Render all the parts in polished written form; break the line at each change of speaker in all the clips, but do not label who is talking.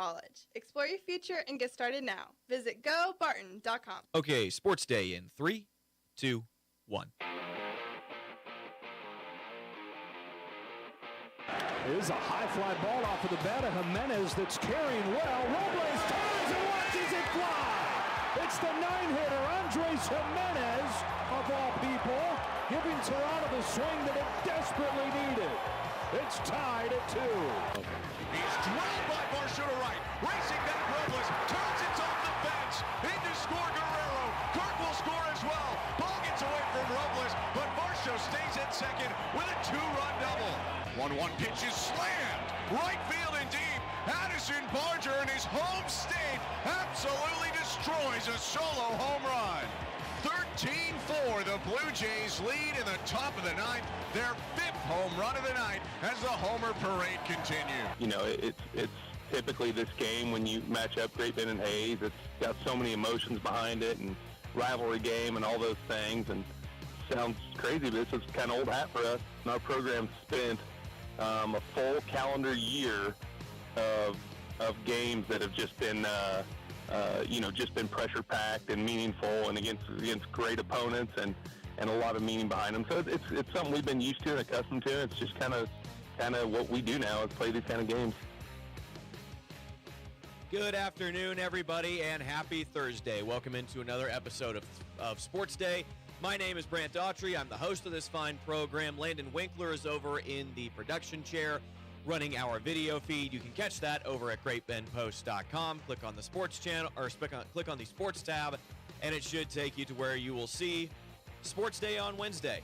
college. Explore your future and get started now. Visit gobarton.com.
Okay, Sports Day in 3, 2, 1.
Here's a high fly ball off of the bat of Jimenez that's carrying well. Robles turns and watches it fly. It's the 9-hitter, Andres Jimenez, of all people, giving Toronto the swing that it desperately needed. It's tied at 2.
He's drilled by Varsho to right. Racing back Robles. Turns it off the bench. In to score Guerrero. Kirk will score as well. Ball gets away from Robles, but Varsho stays at second with a 2-run double. 1-1 pitch is slammed. Right field and deep. Addison Barger in his home state absolutely destroys a solo home run. 13-4, the Blue Jays lead in the top of the ninth. Their 5th home run of the night as the Homer parade continues.
You know, it's typically this game when you match up Great Bend and Hayes. It's got so many emotions behind it and rivalry game and all those things. And sounds crazy, but this is kind of old hat for us. And our program spent a full calendar year of games that have just been just been pressure packed and meaningful and against great opponents and a lot of meaning behind them. So it's something we've been used to and accustomed to. It's just kind of what we do now is play these kind of games.
Good afternoon, everybody, and happy Thursday. Welcome into another episode of Sports Day. My name is Brant Daughtry. I'm the host of this fine program. Landon Winkler is over in the production chair running our video feed. You can catch that over at greatbendpost.com. Click on the sports channel or click on the sports tab, and it should take you to where you will see Sports Day on Wednesday.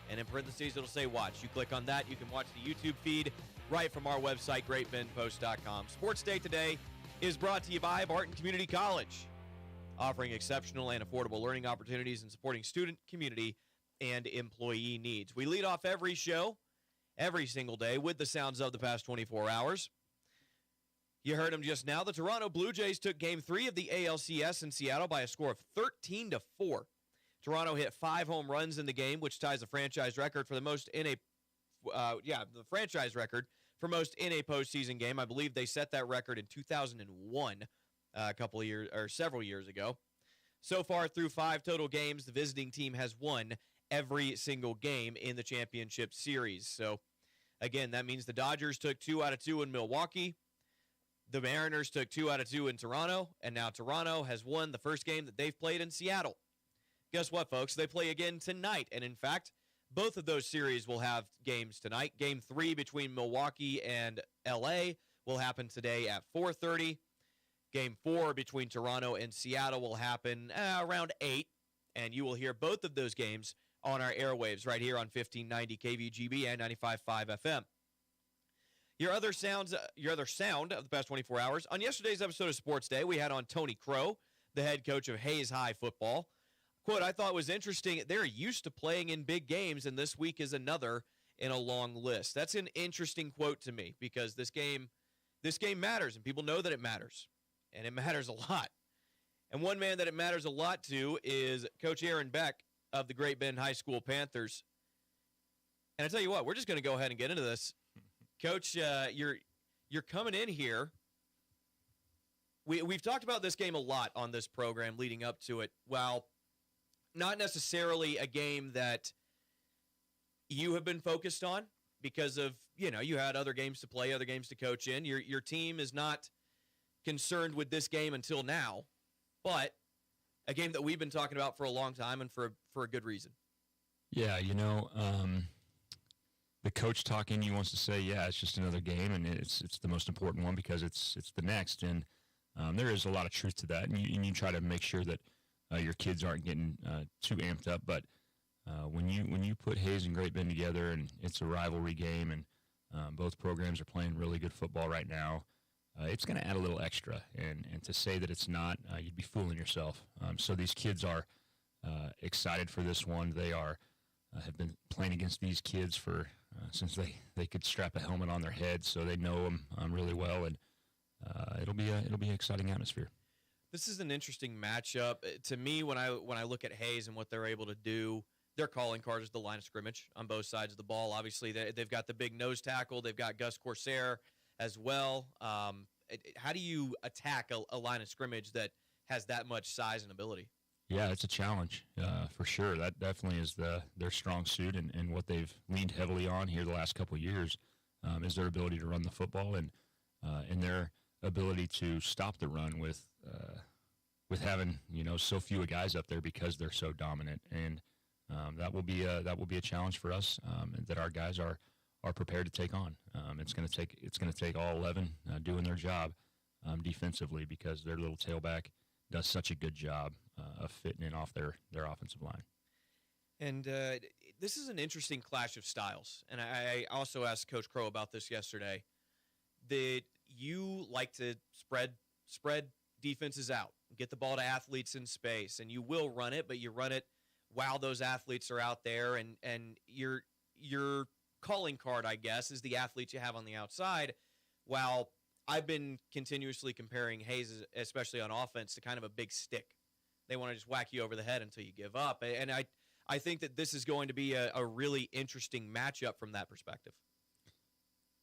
And in parentheses, it'll say watch. You click on that, you can watch the YouTube feed right from our website, greatbendpost.com. Sports Day today is brought to you by Barton Community College, offering exceptional and affordable learning opportunities and supporting student, community, and employee needs. We lead off every show, every single day, with the sounds of the past 24 hours. You heard them just now. The Toronto Blue Jays took Game 3 of the ALCS in Seattle by a score of 13-4. Toronto hit 5 home runs in the game, which ties the franchise record for the most in a franchise record for most in a postseason game. I believe they set that record in 2001, several years ago. So far, through 5 total games, the visiting team has won every single game in the championship series. So, again, that means the Dodgers took 2 out of 2 in Milwaukee. The Mariners took 2 out of 2 in Toronto. And now Toronto has won the first game that they've played in Seattle. Guess what, folks? They play again tonight. And, in fact, both of those series will have games tonight. Game 3 between Milwaukee and L.A. will happen today at 4:30. Game 4 between Toronto and Seattle will happen around 8. And you will hear both of those games on our airwaves right here on 1590 KVGB and 95.5 FM. Your other sound of the past 24 hours. On yesterday's episode of Sports Day, we had on Tony Crow, the head coach of Hayes High football. Quote, I thought was interesting. They're used to playing in big games, and this week is another in a long list. That's an interesting quote to me because this game matters, and people know that it matters, and it matters a lot. And one man that it matters a lot to is Coach Aaron Beck of the Great Bend High School Panthers. And I tell you what, we're just going to go ahead and get into this. Coach, you're coming in here. We've talked about this game a lot on this program leading up to it. Well, not necessarily a game that you have been focused on because of, you had other games to play, other games to coach in. Your team is not concerned with this game until now, but a game that we've been talking about for a long time and for a good reason.
Yeah, the coach talking you wants to say, yeah, it's just another game, and it's the most important one because it's the next, and there is a lot of truth to that, and you try to make sure that your kids aren't getting too amped up. But when you put Hayes and Great Bend together, and it's a rivalry game, and both programs are playing really good football right now, it's going to add a little extra. And to say that it's not, you'd be fooling yourself. So these kids are excited for this one. They have been playing against these kids for since they could strap a helmet on their head, so they know them really well, and it'll be an exciting atmosphere.
This is an interesting matchup to me. When I look at Hayes and what they're able to do, their calling card is the line of scrimmage on both sides of the ball. Obviously, they've got the big nose tackle. They've got Gus Corsair as well. How do you attack a line of scrimmage that has that much size and ability?
Yeah, it's a challenge for sure. That definitely is their strong suit, and what they've leaned heavily on here the last couple of years is their ability to run the football and their ability to stop the run with having so few guys up there because they're so dominant. And that will be a challenge for us that our guys are prepared to take on. It's going to take all 11 doing their job defensively, because their little tailback does such a good job of fitting in off their offensive line.
And this is an interesting clash of styles. And I also asked Coach Crow about this yesterday. That you like to spread defenses out, get the ball to athletes in space, and you will run it, but you run it while those athletes are out there, and your calling card, I guess, is the athletes you have on the outside. While I've been continuously comparing Hayes, especially on offense, to kind of a big stick. They want to just whack you over the head until you give up. And I think that this is going to be a really interesting matchup from that perspective.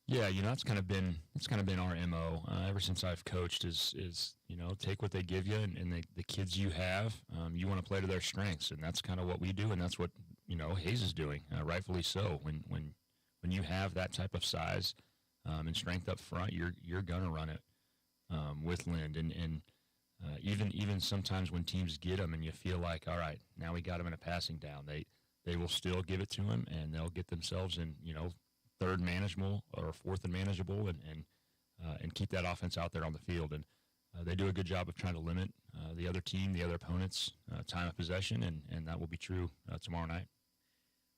Yeah, it's kind of been our MO ever since I've coached. Is take what they give you, and the kids you have, you want to play to their strengths, and that's kind of what we do, and that's what Hayes is doing, rightfully so. When you have that type of size and strength up front, you're gonna run it with Lind, and even sometimes when teams get them, and you feel like, all right, now we got him in a passing down, they will still give it to him, and they'll get themselves in third manageable or fourth and manageable, and keep that offense out there on the field. And they do a good job of trying to limit the other team, the other opponent's time of possession, and that will be true tomorrow night.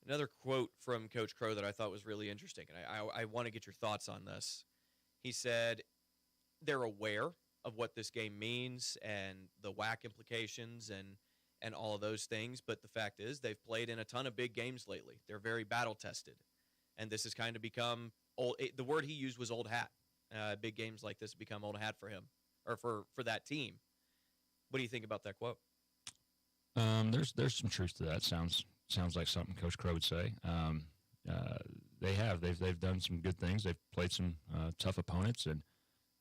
Another quote from Coach Crow that I thought was really interesting, and I want to get your thoughts on this. He said they're aware of what this game means and the WAC implications and all of those things, but the fact is they've played in a ton of big games lately. They're very battle-tested. And this has kind of become old. The word he used was old hat. Big games like this become old hat for him, or for that team. What do you think about that quote?
There's some truth to that. Sounds like something Coach Crow would say. They've done some good things. They've played some tough opponents, and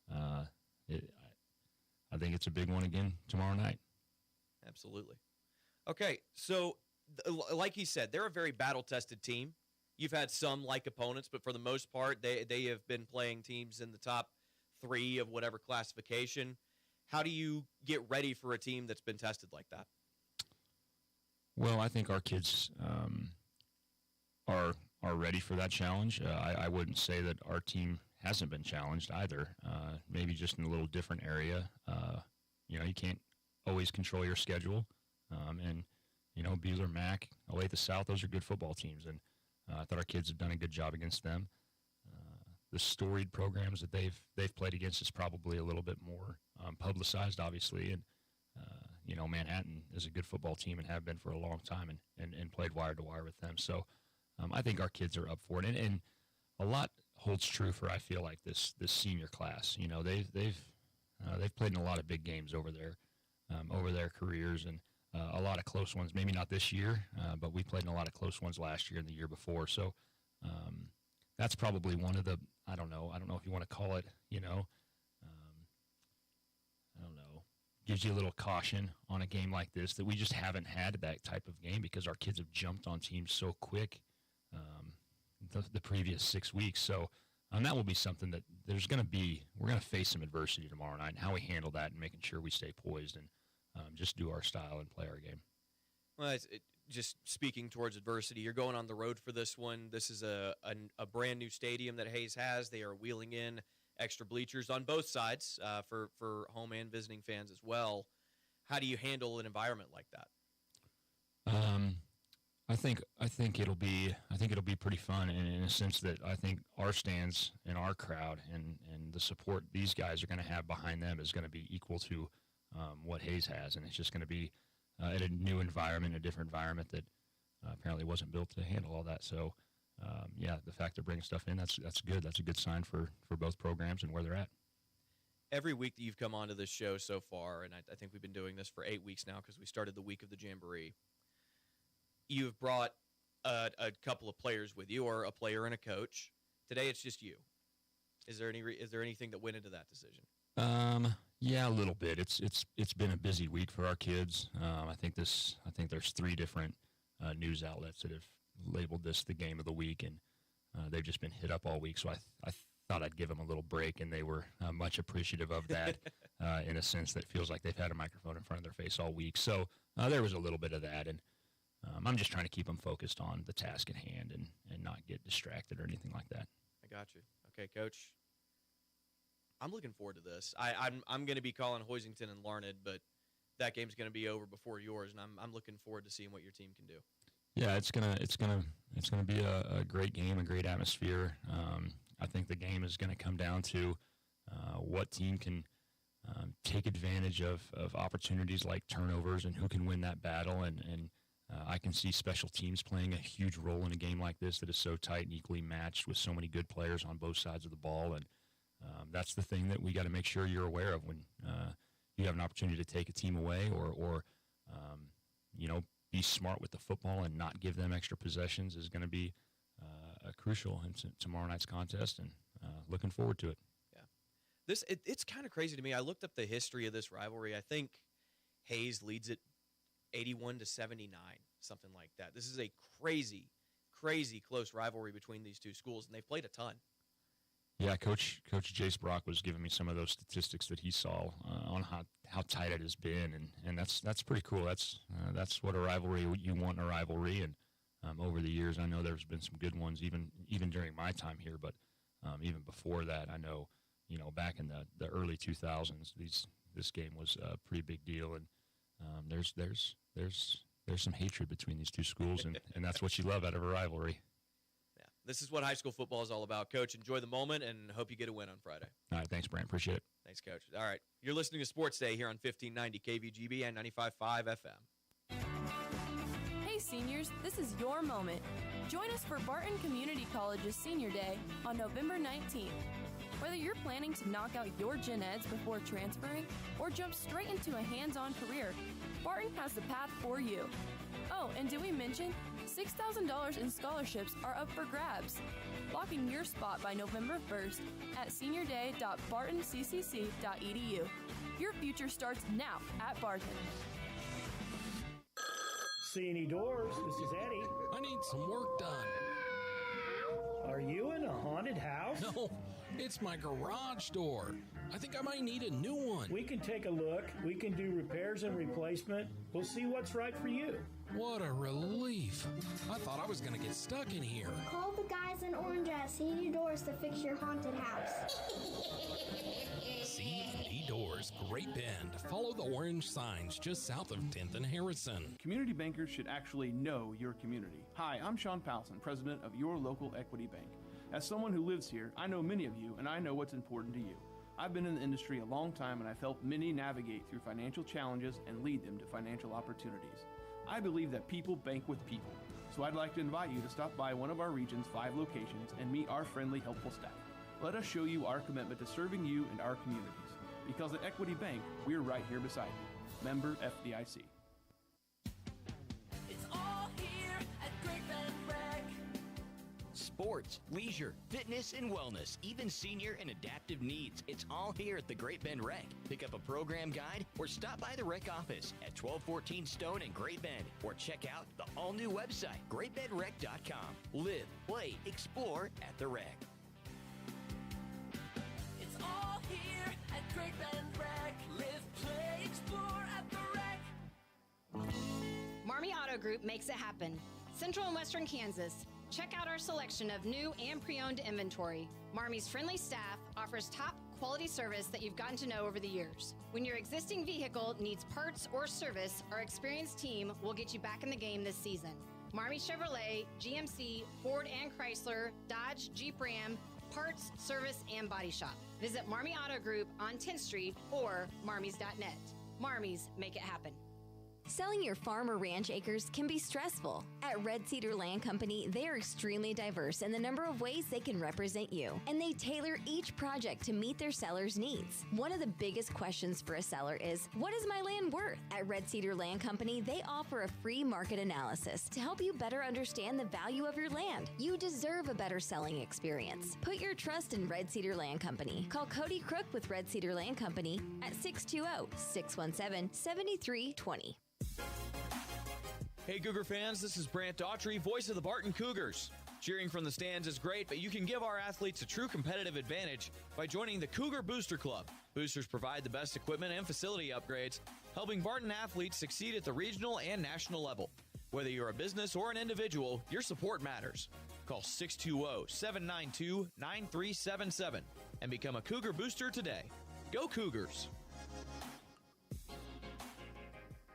I think it's a big one again tomorrow night.
Absolutely. Okay, so like he said, they're a very battle-tested team. You've had some like opponents, but for the most part, they have been playing teams in the top 3 of whatever classification. How do you get ready for a team that's been tested like that?
Well, I think our kids are ready for that challenge. I wouldn't say that our team hasn't been challenged either. Maybe just in a little different area. You can't always control your schedule, and Beeler, Mac, Olathe South, those are good football teams, and I thought our kids have done a good job against them. The storied programs that they've played against is probably a little bit more publicized, obviously, and Manhattan is a good football team and have been for a long time, and played wire to wire with them. So I think our kids are up for it, and a lot holds true for, I feel like, this senior class. They've played in a lot of big games over their careers, and a lot of close ones. Maybe not this year, but we played in a lot of close ones last year and the year before. So that's probably one of the, I don't know if you want to call it, gives you a little caution on a game like this, that we just haven't had that type of game because our kids have jumped on teams so quick the previous 6 weeks. So that will be something that we're going to face some adversity tomorrow night, and how we handle that and making sure we stay poised and just do our style and play our game.
Well, just speaking towards adversity, you're going on the road for this one. This is a brand new stadium that Hayes has. They are wheeling in extra bleachers on both sides for home and visiting fans as well. How do you handle an environment like that?
I think it'll be pretty fun in a sense that I think our stands and our crowd and the support these guys are going to have behind them is going to be equal to what Hayes has, and it's just going to be in a new environment, a different environment that apparently wasn't built to handle all that. So, the fact they're bringing stuff in, that's good. That's a good sign for both programs and where they're at.
Every week that you've come onto this show so far, and I think we've been doing this for 8 weeks now because we started the week of the Jamboree, you've brought a couple of players with you, or a player and a coach. Today it's just you. Is there anything that went into that decision?
Yeah, a little bit. It's been a busy week for our kids. I think there's 3 different news outlets that have labeled this the game of the week, and they've just been hit up all week. So I thought I'd give them a little break, and they were much appreciative of that. In a sense that feels like they've had a microphone in front of their face all week. So there was a little bit of that, and I'm just trying to keep them focused on the task at hand and not get distracted or anything like that.
I got you. Okay, Coach. I'm looking forward to this. I'm going to be calling Hoisington and Larned, but that game's going to be over before yours, and I'm looking forward to seeing what your team can do.
Yeah, it's gonna be a great game, a great atmosphere. I think the game is going to come down to what team can take advantage of opportunities like turnovers and who can win that battle. And I can see special teams playing a huge role in a game like this that is so tight and equally matched with so many good players on both sides of the ball. And that's the thing that we got to make sure you're aware of when you have an opportunity to take a team away or be smart with the football and not give them extra possessions is going to be crucial in tomorrow night's contest, and looking forward to it.
Yeah. It's kind of crazy to me. I looked up the history of this rivalry. I think Hayes leads it 81-79, something like that. This is a crazy, crazy close rivalry between these two schools, and they've played a ton.
Yeah, Coach Jace Brock was giving me some of those statistics that he saw on how tight it has been, and that's pretty cool. That's what a rivalry you want in a rivalry, and over the years I know there's been some good ones even during my time here, but even before that I know back in the early 2000s this game was a pretty big deal, and there's some hatred between these two schools, and that's what you love out of a rivalry.
This is what high school football is all about. Coach, enjoy the moment and hope you get a win on Friday.
All right, thanks, Brant. Appreciate it.
Thanks, Coach. All right, you're listening to Sports Day here on 1590 KVGB and 95.5 FM.
Hey, seniors, this is your moment. Join us for Barton Community College's Senior Day on November 19th. Whether you're planning to knock out your gen eds before transferring or jump straight into a hands-on career, Barton has the path for you. Oh, and did we mention $6,000 in scholarships are up for grabs? Lock in your spot by November 1st at seniorday.bartonccc.edu. Your future starts now at Barton.
C&E Doors, this is Eddie.
I need some work done.
Are you in a haunted house?
No, it's my garage door. I think I might need a new one.
We can take a look. We can do repairs and replacement. We'll see what's right for you.
What a relief. I thought I was going to get stuck in here.
Call the guys in orange at C&E Doors to fix your haunted house.
C&E Doors, Great Bend. Follow the orange signs just south of 10th and Harrison.
Community bankers should actually know your community. Hi, I'm Sean Powelson, president of your local Equity Bank. As someone who lives here, I know many of you, and I know what's important to you. I've been in the industry a long time, and I've helped many navigate through financial challenges and lead them to financial opportunities. I believe that people bank with people, so I'd like to invite you to stop by one of our region's 5 locations and meet our friendly, helpful staff. Let us show you our commitment to serving you and our communities. Because at Equity Bank, we're right here beside you. Member FDIC.
It's all here at Great Bend Rec.
Sports, leisure, fitness, and wellness, even senior and adaptive needs. It's all here at the Great Bend Rec. Pick up a program guide or stop by the rec office at 1214 Stone in Great Bend, or check out the all-new website, greatbendrec.com. Live, play, explore at the rec.
It's all here at Great Bend Rec. Live, play, explore at the rec.
Marmy Auto Group makes it happen. Central and Western Kansas. Check out our selection of new and pre-owned inventory. Marmy's friendly staff offers top quality service that you've gotten to know over the years. When your existing vehicle needs parts or service, our experienced team will get you back in the game this season. Marmy Chevrolet, GMC, Ford and Chrysler, Dodge, Jeep Ram, parts, service, and body shop. Visit Marmy Auto Group on 10th Street or marmys.net. Marmy's, make it happen.
Selling your farm or ranch acres can be stressful. At Red Cedar Land Company, they are extremely diverse in the number of ways they can represent you, and they tailor each project to meet their seller's needs. One of the biggest questions for a seller is, what is my land worth? At Red Cedar Land Company, they offer a free market analysis to help you better understand the value of your land. You deserve a better selling experience. Put your trust in Red Cedar Land Company. Call Cody Crook with Red Cedar Land Company at 620-617-7320.
Hey, Cougar fans, this is Brant Daughtry, voice of the Barton Cougars. Cheering from the stands is great, but you can give our athletes a true competitive advantage by joining the Cougar Booster Club. Boosters provide the best equipment and facility upgrades, helping Barton athletes succeed at the regional and national level. Whether you're a business or an individual, your support matters. Call 620-792-9377 and become a Cougar Booster today. Go Cougars!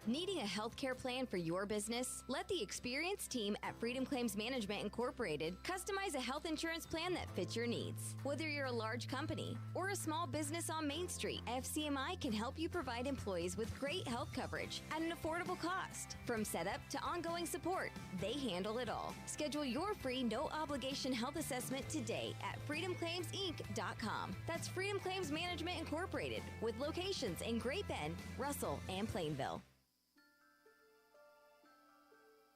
Needing a healthcare plan for your business? Let the experienced team at Freedom Claims Management Incorporated customize a health insurance plan that fits your needs. Whether you're a large company or a small business on Main Street, FCMI can help you provide employees with great health coverage at an affordable cost. From setup to ongoing support, they handle it all. Schedule your free no-obligation health assessment today at freedomclaimsinc.com. That's Freedom Claims Management Incorporated, with locations in Great Bend, Russell, and Plainville.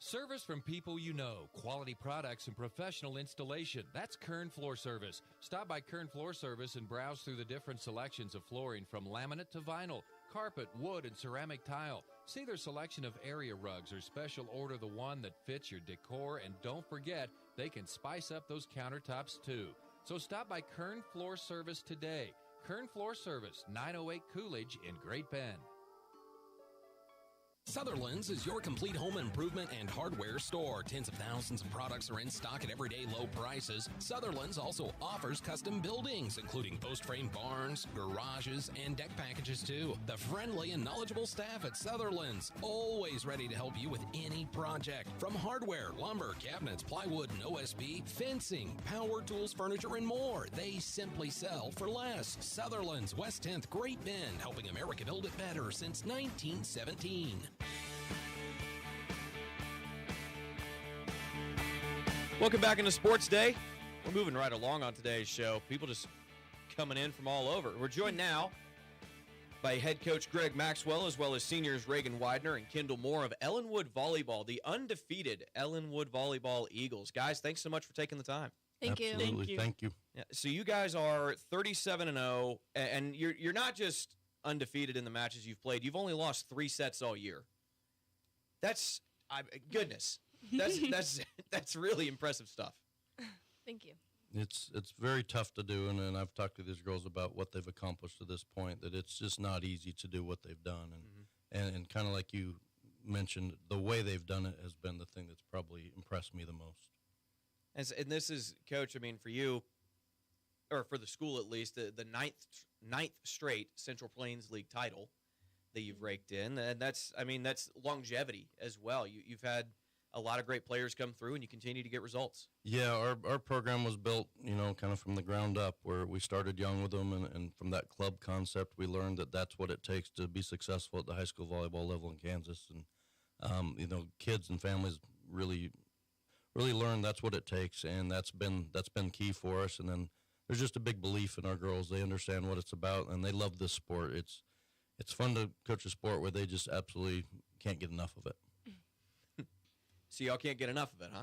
Service from people you know, quality products and professional installation. That's Kern Floor Service. Stop by Kern Floor Service and browse through the different selections of flooring from laminate to vinyl, carpet, wood, and ceramic tile. See their selection of area rugs or special order the one that fits your decor, and don't forget, they can spice up those countertops too. So stop by Kern Floor Service today. Kern Floor Service, 908 Coolidge in Great Bend.
Sutherland's is your complete home improvement and hardware store. Tens of thousands of products are in stock at everyday low prices. Sutherland's also offers custom buildings, including post-frame barns, garages, and deck packages too. The friendly and knowledgeable staff at Sutherland's, always ready to help you with any project. From hardware, lumber, cabinets, plywood, and OSB, fencing, power tools, furniture, and more. They simply sell for less. Sutherland's, West 10th, Great Bend, helping America build it better since 1917.
Welcome back into Sports Day. We're moving right along on today's show. People just coming in from all over. We're joined now by head coach Greg Maxwell, as well as seniors Reagan Widener and Kendall Moore of Ellenwood Volleyball, the undefeated Ellenwood Volleyball Eagles. Guys, thanks so much for taking the time.
Thank you.
Thank you.
Yeah, so you guys are 37-0, and you're not just undefeated in the matches you've played. You've only lost 3 sets all year. That's goodness. That's really impressive stuff.
Thank you.
It's very tough to do, and I've talked to these girls about what they've accomplished to this point, that it's just not easy to do what they've done. And kind of like you mentioned, the way they've done it has been the thing that's probably impressed me the most.
And this is, Coach, I mean, for you, or for the school at least, the ninth straight Central Plains League title that you've raked in. And that's longevity as well. You've had a lot of great players come through, and you continue to get results.
Yeah, our program was built, kind of from the ground up, where we started young with them, and from that club concept, we learned that that's what it takes to be successful at the high school volleyball level in Kansas. And, kids and families really learn that's what it takes, and that's been key for us. And then there's just a big belief in our girls. They understand what it's about, and they love this sport. It's fun to coach a sport where they just absolutely can't get enough of it.
So y'all can't get enough of it, huh?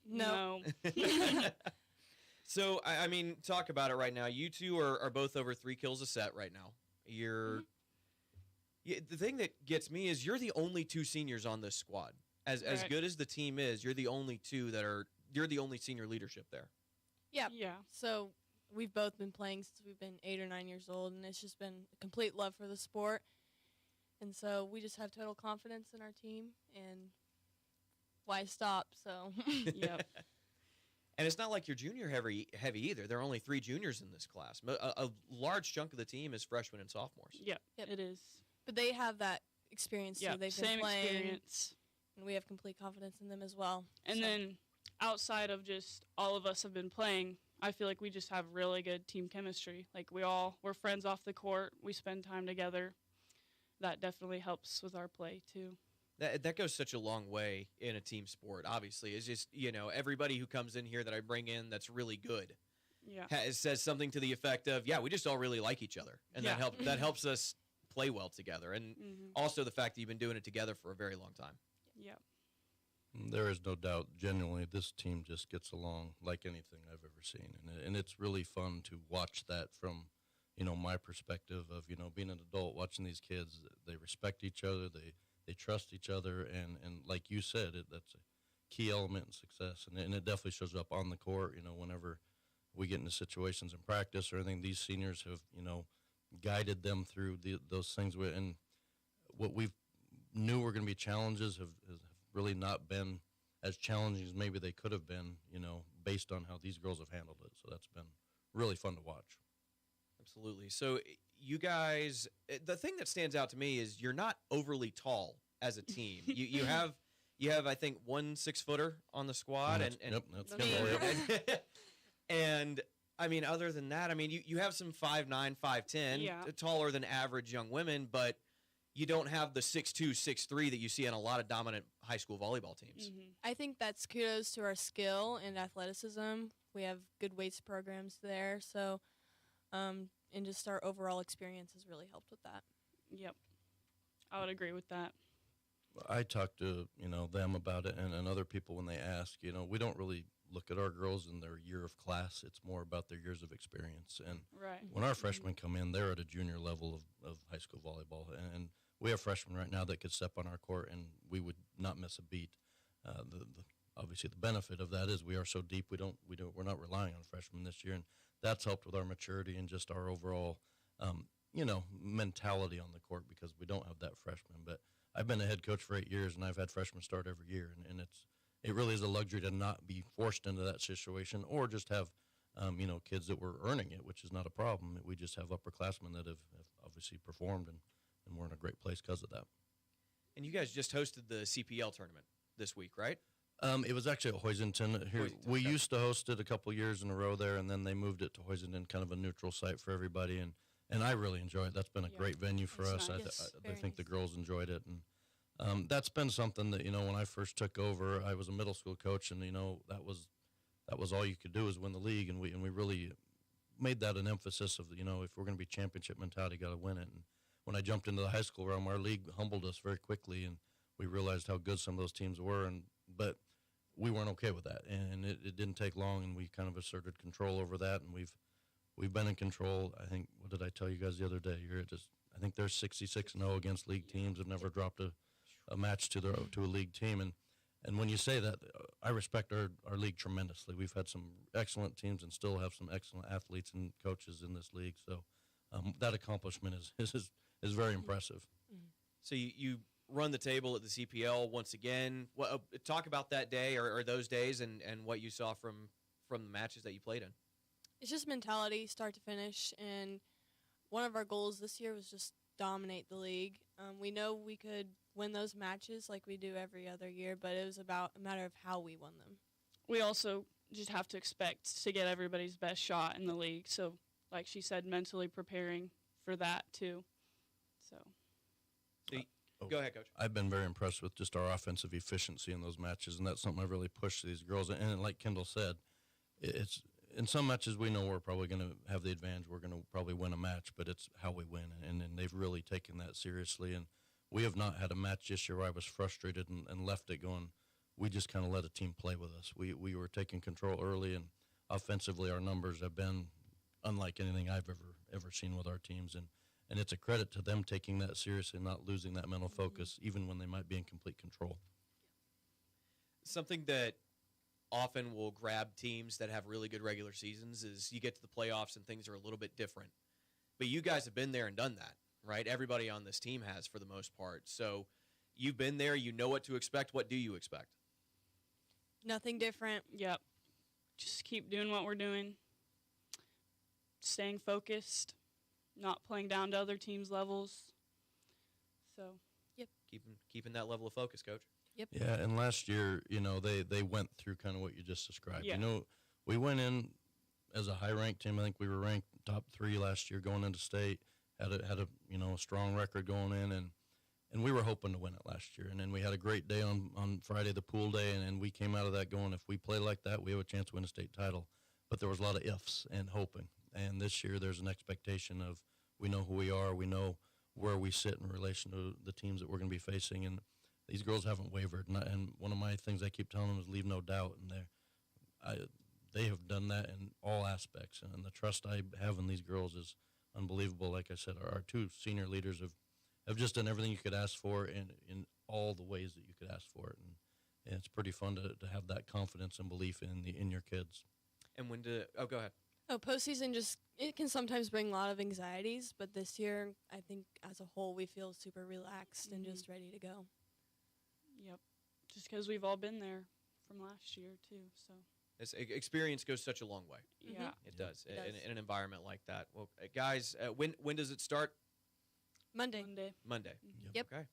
No.
So, I mean, talk about it right now. You two are both over 3 kills a set right now. The thing that gets me is you're the only 2 seniors on this squad. As good as the team is, you're the only 2 you're the only senior leadership there.
Yeah. So we've both been playing since we've been 8 or 9 years old, and it's just been a complete love for the sport. And so we just have total confidence in our team, and why stop? So,
yep. And it's not like you're junior heavy either. There are only 3 juniors in this class. A large chunk of the team is freshmen and sophomores.
Yep, it is.
But they have that experience too.
Yep,
They've been
same
playing,
experience.
and we have complete confidence in them as well.
And then outside of just all of us have been playing, I feel like we just have really good team chemistry. Like we're friends off the court. We spend time together. That definitely helps with our play too.
That goes such a long way in a team sport. Obviously, it's just everybody who comes in here that I bring in that's really good, says something to the effect of, "Yeah, we just all really like each other," and that helps us play well together. And also the fact that you've been doing it together for a very long time.
Yeah.
There is no doubt, genuinely, this team just gets along like anything I've ever seen. And it's really fun to watch that from, my perspective of, being an adult, watching these kids. They respect each other, they trust each other, and like you said, that's a key element in success. And it definitely shows up on the court, whenever we get into situations in practice or anything. These seniors have, guided them through those things. And what we knew were going to be challenges have really not been as challenging as maybe they could have been, based on how these girls have handled it. So that's been really fun to watch.
Absolutely. So you guys, the thing that stands out to me is you're not overly tall as a team. you have I think 1 6-footer on the squad,
That's
and I mean, other than that, I mean, you have some 5'9", 5'10", taller than average young women, but you don't have the 6'2", 6'3" that you see on a lot of dominant high school volleyball teams.
I think that's kudos to our skill and athleticism. We have good weights programs there, so and just our overall experience has really helped with that.
Yep, I would agree with that.
I talk to, them about it and other people when they ask, we don't really look at our girls in their year of class. It's more about their years of experience. And when our freshmen come in, they're at a junior level of high school volleyball. And we have freshmen right now that could step on our court and we would not miss a beat. Obviously the benefit of that is we are so deep. We're not relying on freshmen this year. And that's helped with our maturity and just our overall, mentality on the court, because we don't have that freshman. But I've been a head coach for 8 years and I've had freshmen start every year. And it really is a luxury to not be forced into that situation, or just have, kids that were earning it, which is not a problem. We just have upperclassmen that have obviously performed, and we're in a great place because of that.
And you guys just hosted the CPL tournament this week, right?
It was actually at Hoisington. We used to host it a couple years in a row there, and then they moved it to Hoisington, kind of a neutral site for everybody. And I really enjoy it. That's been a great venue for us.
Nice.
I think the girls enjoyed it. And that's been something that, when I first took over, I was a middle school coach, and, that was all you could do is win the league. And we really made that an emphasis of, if we're going to be championship mentality, got to win it. And when I jumped into the high school realm, our league humbled us very quickly, and we realized how good some of those teams were. But we weren't okay with that, and it didn't take long, and we kind of asserted control over that, and we've been in control. I think, what did I tell you guys the other day? I think they're 66-0 against league teams. Have never dropped a match to a league team, and when you say that, I respect our league tremendously. We've had some excellent teams and still have some excellent athletes and coaches in this league. So that accomplishment is very impressive.
So you run the table at the CPL once again. Talk about that day or those days and what you saw from the matches that you played in.
It's just mentality, start to finish, and one of our goals this year was just dominate the league. We know we could win those matches like we do every other year, but it was about a matter of how we won them.
We also just have to expect to get everybody's best shot in the league. So, like she said, mentally preparing for that too. So.
Go ahead, Coach.
I've been very impressed with just our offensive efficiency in those matches, and that's something I've really pushed these girls. And like Kendall said, it's in some matches we know we're probably going to have the advantage. We're going to probably win a match, but it's how we win, and they've really taken that seriously. And we have not had a match this year where I was frustrated and left it going. We just kind of let a team play with us. We were taking control early, and offensively our numbers have been unlike anything I've ever seen with our teams. And it's a credit to them taking that seriously, not losing that mental focus, even when they might be in complete control.
Something that often will grab teams that have really good regular seasons is you get to the playoffs and things are a little bit different. But you guys have been there and done that, right? Everybody on this team has for the most part. So you've been there. You know what to expect. What do you expect?
Nothing different.
Yep. Just keep doing what we're doing. Staying focused. Not playing down to other teams' levels. So,
yep.
Keeping that level of focus, Coach.
Yep.
Yeah, and last year, they went through kind of what you just described.
Yeah.
We went in as a high-ranked team. I think we were ranked top 3 last year going into state. Had a strong record going in, and And we were hoping to win it last year. And then we had a great day on Friday, the pool day, and we came out of that going, if we play like that, we have a chance to win a state title. But there was a lot of ifs and hoping. And this year there's an expectation of we know who we are, we know where we sit in relation to the teams that we're going to be facing. And these girls haven't wavered. And one of my things I keep telling them is leave no doubt. And they have done that in all aspects. And the trust I have in these girls is unbelievable. Like I said, our two senior leaders have just done everything you could ask for in all the ways that you could ask for it. And it's pretty fun to have that confidence and belief in your kids.
And go ahead.
Postseason it can sometimes bring a lot of anxieties, but this year, I think as a whole, we feel super relaxed and just ready to go.
Yep. Just because we've all been there from last year, too, so.
This experience goes such a long way.
Yeah.
It does. In an environment like that. Well, guys, when does it start?
Monday.
Yep. Okay.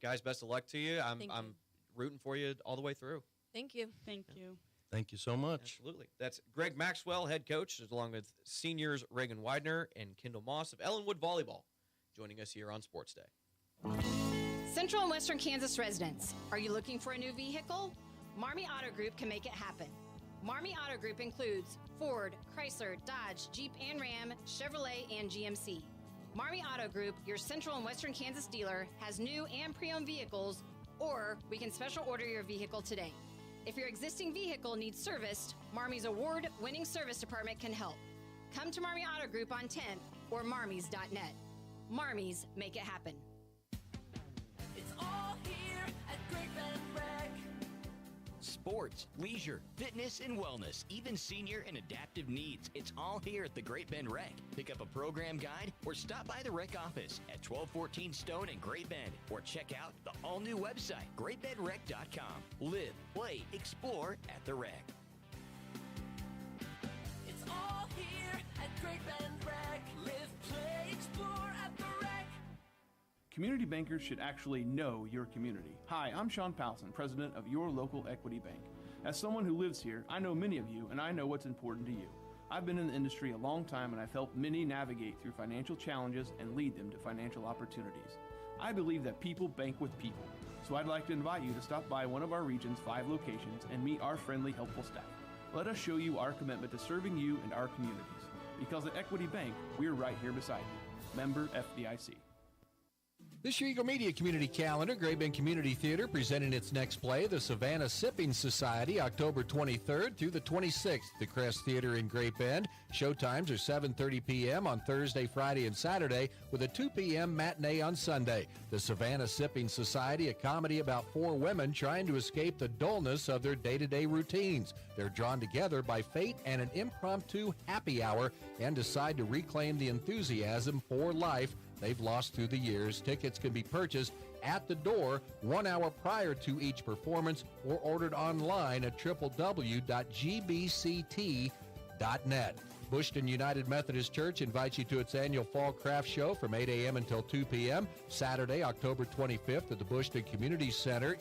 Guys, best of luck to you. I'm rooting for you all the way through.
Thank you.
Thank you.
Thank you so much.
Absolutely. That's Greg Maxwell, head coach, along with seniors Reagan Widener and Kendall Moss of Ellenwood Volleyball, joining us here on Sports Day.
Central and Western Kansas residents, are you looking for a new vehicle? Marmy Auto Group can make it happen. Marmy Auto Group includes Ford, Chrysler, Dodge, Jeep and Ram, Chevrolet, and GMC. Marmy Auto Group, your Central and Western Kansas dealer, has new and pre-owned vehicles, or we can special order your vehicle today. If your existing vehicle needs serviced, Marmy's award-winning service department can help. Come to Marmy Auto Group on 10th or marmys.net. Marmys, make it happen.
It's all here at Great Bend Rec.
Sports, leisure, fitness, and wellness, even senior and adaptive needs. It's all here at the Great Bend Rec. Pick up a program guide or stop by the rec office at 1214 Stone in Great Bend, or check out the all-new website, greatbendrec.com. Live, play, explore at the rec.
It's all here at Great Bend Rec. Live, play, explore at the rec.
Community bankers should actually know your community. Hi, I'm Sean Powelson, president of Your Local Equity Bank. As someone who lives here, I know many of you, and I know what's important to you. I've been in the industry a long time, and I've helped many navigate through financial challenges and lead them to financial opportunities. I believe that people bank with people, so I'd like to invite you to stop by one of our region's 5 locations and meet our friendly, helpful staff. Let us show you our commitment to serving you and our communities. Because at Equity Bank, we're right here beside you. Member FDIC.
This year, Eagle Media Community Calendar, Great Bend Community Theater presenting its next play, The Savannah Sipping Society, October 23rd through the 26th at the Crest Theater in Great Bend. Showtimes are 7:30 p.m. on Thursday, Friday, and Saturday, with a 2 p.m. matinee on Sunday. The Savannah Sipping Society, a comedy about 4 women trying to escape the dullness of their day-to-day routines. They're drawn together by fate and an impromptu happy hour and decide to reclaim the enthusiasm for life they've lost through the years. Tickets can be purchased at the door 1 hour prior to each performance or ordered online at www.gbct.net. Bushton United Methodist Church invites you to its annual Fall Craft Show from 8 a.m. until 2 p.m. Saturday, October 25th at the Bushton Community Center.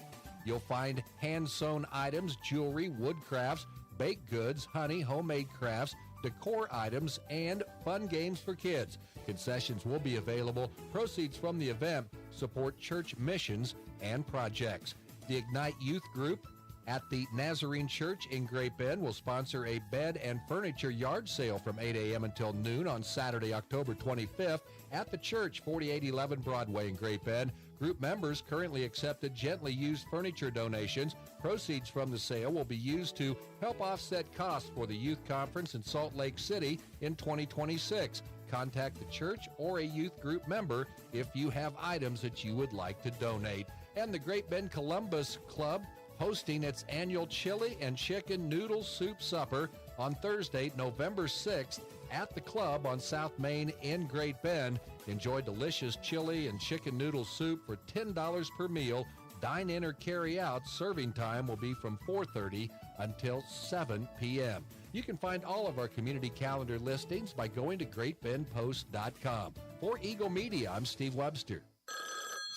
You'll find hand-sewn items, jewelry, wood crafts, baked goods, honey, homemade crafts, decor items, and fun games for kids. Concessions will be available. Proceeds from the event support church missions and projects. The Ignite Youth Group at the Nazarene Church in Great Bend will sponsor a bed and furniture yard sale from 8 a.m. until noon on Saturday, October 25th at the church, 4811 Broadway in Great Bend. Group members currently accepted gently used furniture donations. Proceeds from the sale will be used to help offset costs for the youth conference in Salt Lake City in 2026. Contact the church or a youth group member if you have items that you would like to donate. And the Great Bend Columbus Club hosting its annual chili and chicken noodle soup supper on Thursday, November 6th at the club on South Main in Great Bend. Enjoy delicious chili and chicken noodle soup for $10 per meal. Dine in or carry out. Serving time will be from 4:30 until 7 p.m. You can find all of our community calendar listings by going to greatbendpost.com. For Eagle Media, I'm Steve Webster.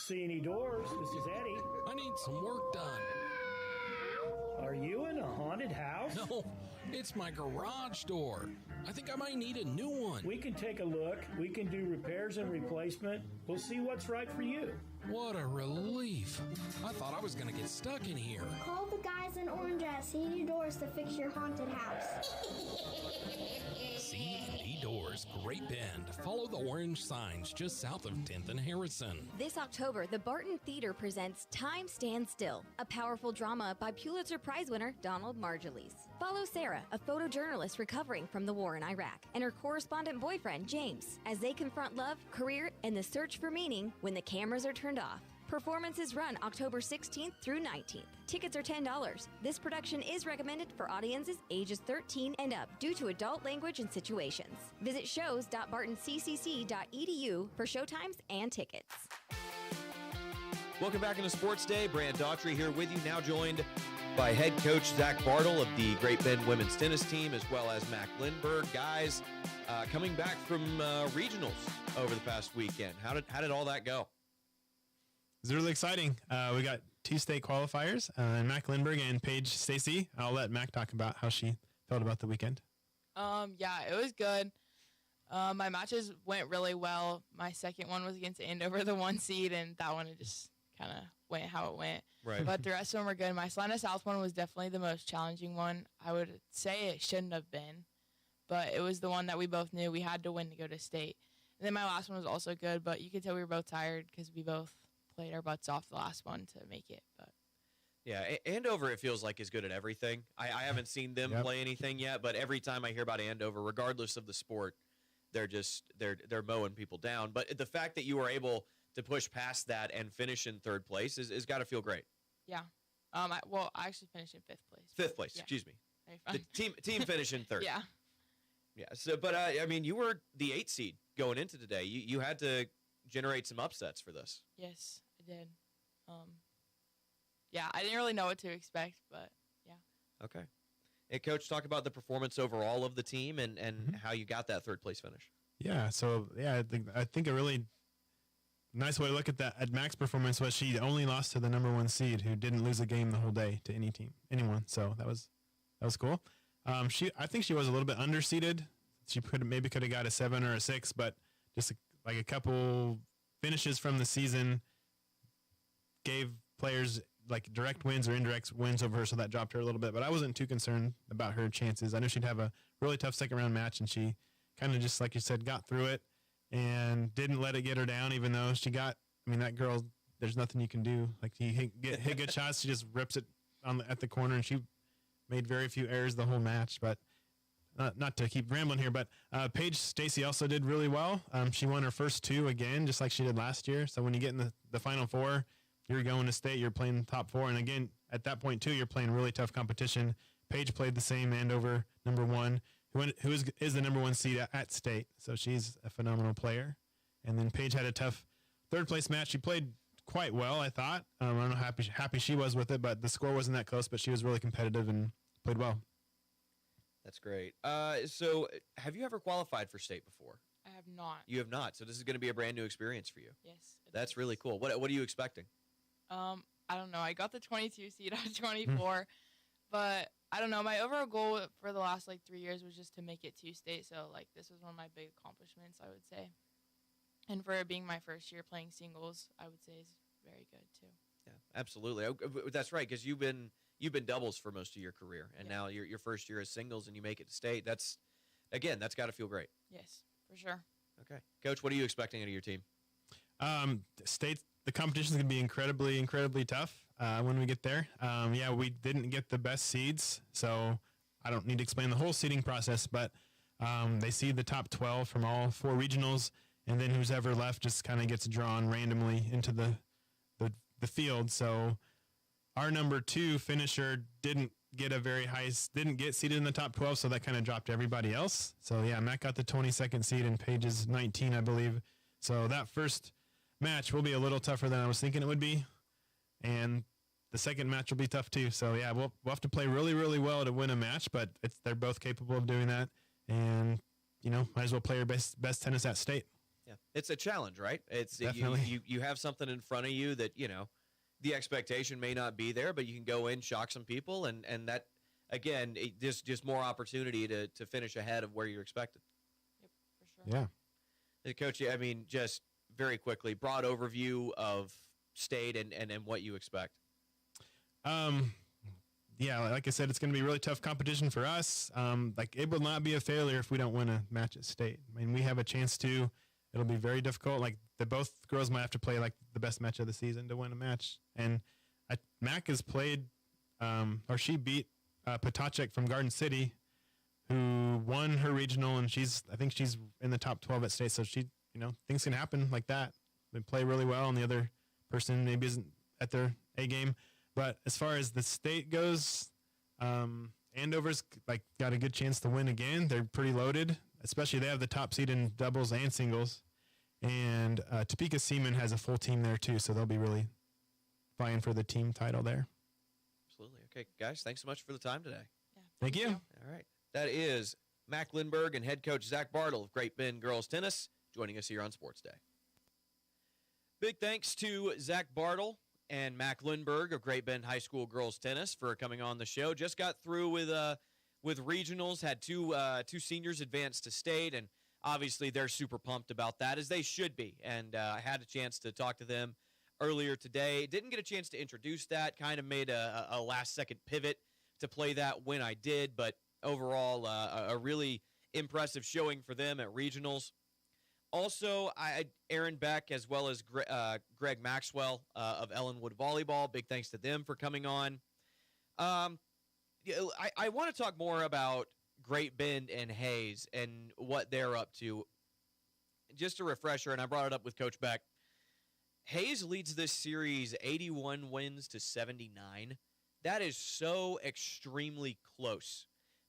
See any doors? This is Eddie.
I need some work done.
Are you in a haunted house?
No, it's my garage door. I think I might need a new one.
We can take a look. We can do repairs and replacement. We'll see what's right for you.
What a relief. I thought I was going to get stuck in here.
Call the guys in orange at CD Doors to fix your haunted house.
C&D Doors, Great Bend. Follow the orange signs just south of 10th and Harrison.
This October, the Barton Theater presents Time Stands Still, a powerful drama by Pulitzer Prize winner Donald Margulies. Follow Sarah, a photojournalist recovering from the war in Iraq, and her correspondent boyfriend, James, as they confront love, career, and the search for meaning when the cameras are turned off. Performances run October 16th through 19th. Tickets are $10. This production is recommended for audiences ages 13 and up due to adult language and situations. Visit shows.bartonccc.edu for showtimes and tickets.
Welcome back into Sports Day. Brant Daughtry here with you, now joined by head coach Zach Bartle of the Great Bend women's tennis team, as well as Mac Lindberg. Guys, coming back from regionals over the past weekend. How did all that go?
It was really exciting. We got 2 state qualifiers, Mac Lindberg and Paige Stacy. I'll let Mac talk about how she felt about the weekend.
Yeah, it was good. My matches went really well. My second one was against Andover, the 1 seed, and that one it just kind of went how it went.
Right.
But the rest of them were good. My Salina South one was definitely the most challenging one. I would say it shouldn't have been, but it was the one that we both knew we had to win to go to state. And then my last one was also good, but you could tell we were both tired because we both played our butts off the last one to make it. But
yeah, Andover, it feels like, is good at everything. I haven't seen them play anything yet, but every time I hear about Andover, regardless of the sport, they're mowing people down. But the fact that you were able to push past that and finish in 3rd place is got to feel great.
yeah, I actually finished in 5th place.
5th place,
Yeah.
excuse me.
Very
The
fun.
team finished in 3rd.
Yeah.
Yeah. So, but I mean, you were the 8 seed going into today. You had to generate some upsets for this.
Yes, I did. Yeah, I didn't really know what to expect, but yeah.
Okay. Hey, Coach, talk about the performance overall of the team and how you got that 3rd place finish.
Yeah, so yeah, I think a really nice way to look at Mac's performance was she only lost to the number 1 seed, who didn't lose a game the whole day to anyone. So that was cool. I think she was a little bit underseeded. She could have got a 7 or a 6, but just like a couple finishes from the season gave players like direct wins or indirect wins over her, so that dropped her a little bit. But I wasn't too concerned about her chances. I knew she'd have a really tough 2nd round match, and she kind of just, like you said, got through it and didn't let it get her down, even though she got, I mean, that girl, there's nothing you can do. Like, you hit good shots, she just rips it at the corner, and she made very few errors the whole match. But not to keep rambling here, but Paige Stacy also did really well. She won her first 2 again, just like she did last year. So when you get in the Final Four, you're going to state, you're playing top 4. And again, at that point, too, you're playing really tough competition. Paige played the same Andover number 1, who is the number 1 seed at state. So she's a phenomenal player. And then Paige had a tough 3rd place match. She played quite well, I thought. I don't know how happy she was with it, but the score wasn't that close, but she was really competitive and played well.
That's great. So have you ever qualified for state before?
I have not.
You have not. So this is going to be a brand new experience for you.
Yes.
That's really cool. What are you expecting?
I don't know. I got the 22 seed out of 24, but I don't know. My overall goal for the last 3 years was just to make it to state. So this was one of my big accomplishments, I would say. And for it being my first year playing singles, I would say is very good too.
Yeah, absolutely. That's right, because you've been doubles for most of your career, and now your first year is singles, and you make it to state. That's got to feel great.
Yes, for sure.
Okay, Coach, what are you expecting out of your team?
State, the competition is going to be incredibly, incredibly tough when we get there. We didn't get the best seeds, so I don't need to explain the whole seeding process, but they seed the top 12 from all 4 regionals, and then who's ever left just kind of gets drawn randomly into the field. So our number 2 finisher didn't get seeded in the top 12, so that kind of dropped everybody else. So yeah, Matt got the 22nd seed and Paige is 19, I believe. So that first match will be a little tougher than I was thinking it would be, and the second match will be tough too. So yeah, we'll have to play really, really well to win a match, but they're both capable of doing that, and might as well play your best tennis at state.
Yeah, it's a challenge, right? It's
Definitely.
you have something in front of you that the expectation may not be there, but you can go in, shock some people, and that, again, just more opportunity to finish ahead of where you're expected.
Yeah.
Coach, I mean, just very quickly, broad overview of State and what you expect.
Yeah, like I said, it's going to be really tough competition for us. Like, it will not be a failure if we don't win a match at State. I mean, we have a chance to. It'll be very difficult. Like, both girls might have to play like the best match of the season to win a match. And Mac has played, or she beat Potocek from Garden City, who won her regional, and I think she's in the top 12 at State. So things can happen like that. They play really well, and the other person maybe isn't at their A game. But as far as the State goes, Andover's got a good chance to win again. They're pretty loaded, especially they have the top seed in doubles and singles. And Topeka Seaman has a full team there too, so they'll be really vying for the team title there.
Absolutely. Okay, guys, thanks so much for the time today.
Yeah, thank you.
All right. That is Mac Lindberg and head coach Zach Bartle of Great Bend Girls Tennis joining us here on Sports Day. Big thanks to Zach Bartle and Mac Lindberg of Great Bend High School Girls Tennis for coming on the show. Just got through with regionals, had two seniors advance to State, and obviously they're super pumped about that, as they should be. And I had a chance to talk to them earlier today. Didn't get a chance to introduce that, kind of made a last-second pivot to play that when I did, but overall a really impressive showing for them at regionals. Also, Aaron Beck, as well as Greg Maxwell of Ellenwood Volleyball. Big thanks to them for coming on. I want to talk more about Great Bend and Hayes and what they're up to. Just a refresher, and I brought it up with Coach Beck. Hayes leads this series 81 wins to 79. That is so extremely close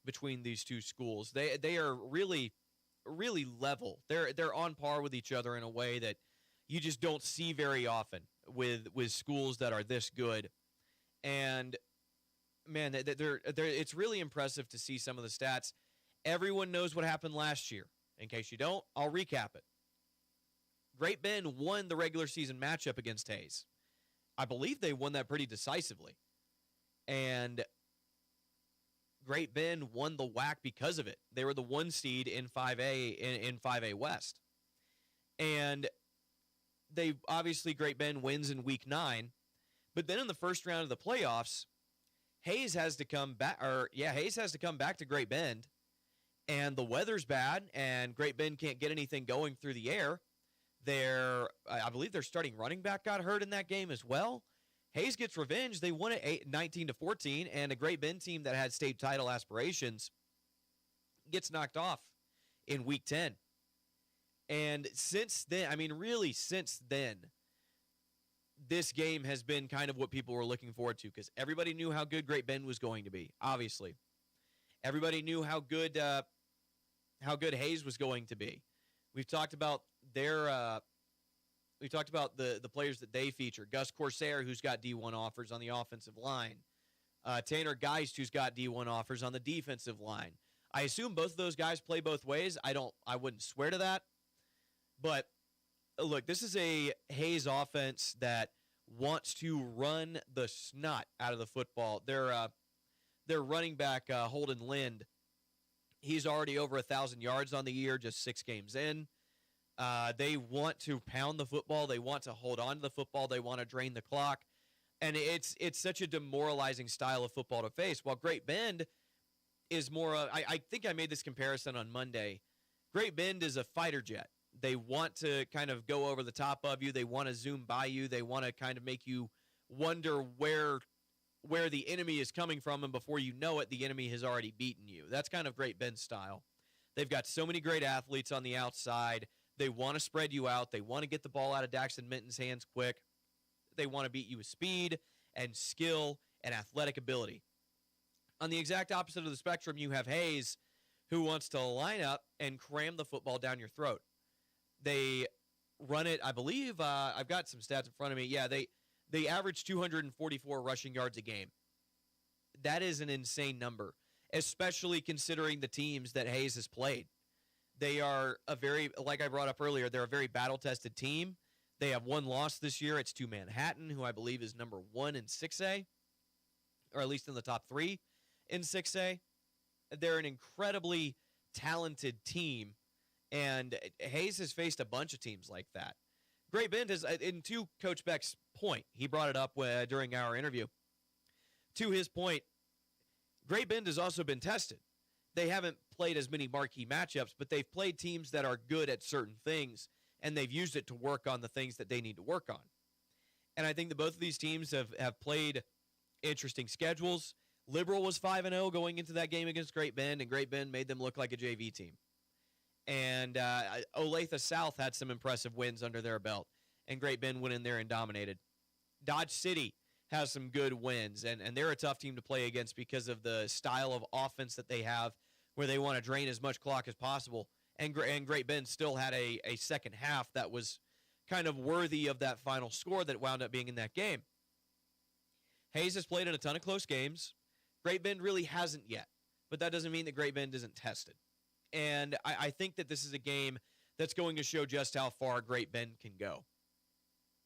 between these two schools. They are really level. They're on par with each other in a way that you just don't see very often with schools that are this good. And man, it's really impressive to see some of the stats. Everyone knows what happened last year. In case you don't, I'll recap it. Great Bend won the regular season matchup against Hayes. I believe they won that pretty decisively. And Great Bend won the WAC because of it. They were the 1 seed in 5A in 5A West. And they obviously Great Bend wins in week 9, but then in the first round of the playoffs, Hayes has to come back to Great Bend, and the weather's bad and Great Bend can't get anything going through the air. I believe their starting running back got hurt in that game as well. Hayes gets revenge. They won it 19-14, and a Great Bend team that had state title aspirations gets knocked off in week 10. And since then, this game has been kind of what people were looking forward to, because everybody knew how good Great Bend was going to be, obviously. Everybody knew how good Hayes was going to be. We've talked about the players that they feature. Gus Corsair, who's got D1 offers on the offensive line. Tanner Geist, who's got D1 offers on the defensive line. I assume both of those guys play both ways. I wouldn't swear to that. But look, this is a Hayes offense that wants to run the snot out of the football. Their running back, Holden Lind, he's already over 1,000 yards on the year, just 6 games in. They want to pound the football. They want to hold on to the football. They want to drain the clock. And it's such a demoralizing style of football to face. While Great Bend is more I think I made this comparison on Monday. Great Bend is a fighter jet. They want to kind of go over the top of you. They want to zoom by you. They want to kind of make you wonder where the enemy is coming from, and before you know it, the enemy has already beaten you. That's kind of Great Bend's style. They've got so many great athletes on the outside. They want to spread you out. They want to get the ball out of Daxton Minton's hands quick. They want to beat you with speed and skill and athletic ability. On the exact opposite of the spectrum, you have Hayes, who wants to line up and cram the football down your throat. They run it, I believe, I've got some stats in front of me. Yeah, they average 244 rushing yards a game. That is an insane number, especially considering the teams that Hayes has played. They are like I brought up earlier, they're a very battle-tested team. They have one loss this year. It's to Manhattan, who I believe is number 1 in 6A, or at least in the top 3 in 6A. They're an incredibly talented team, and Hayes has faced a bunch of teams like that. Great Bend is, and to Coach Beck's point, he brought it up during our interview. To his point, Great Bend has also been tested. They haven't played as many marquee matchups, but they've played teams that are good at certain things, and they've used it to work on the things that they need to work on. And I think that both of these teams have played interesting schedules. Liberal was 5-0 going into that game against Great Bend, and Great Bend made them look like a JV team. And Olathe South had some impressive wins under their belt, and Great Bend went in there and dominated. Dodge City has some good wins, and they're a tough team to play against because of the style of offense that they have, where they want to drain as much clock as possible. And Great Bend still had a second half that was kind of worthy of that final score that wound up being in that game. Hayes has played in a ton of close games. Great Bend really hasn't yet, but that doesn't mean that Great Bend isn't tested. And I think that this is a game that's going to show just how far Great Bend can go.